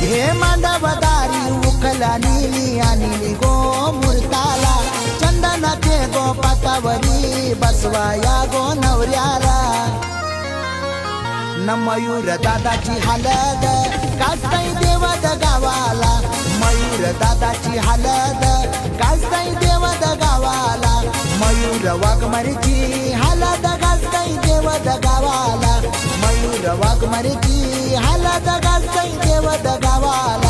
हे मांडवदारी उखला नीली आणि गो मूर्ताला चंदनाचे गो पातावरी बसवाया गो नवऱ्याला न मयूर दादाची हलद काजताई देवद गावाला मयूर दादाची हलद काजताई देवद गावाला मयूर वाघमारीची हलद गाजताई देवद गावाला मयूर वाघमारीची हलद गाजताई देवद गावाला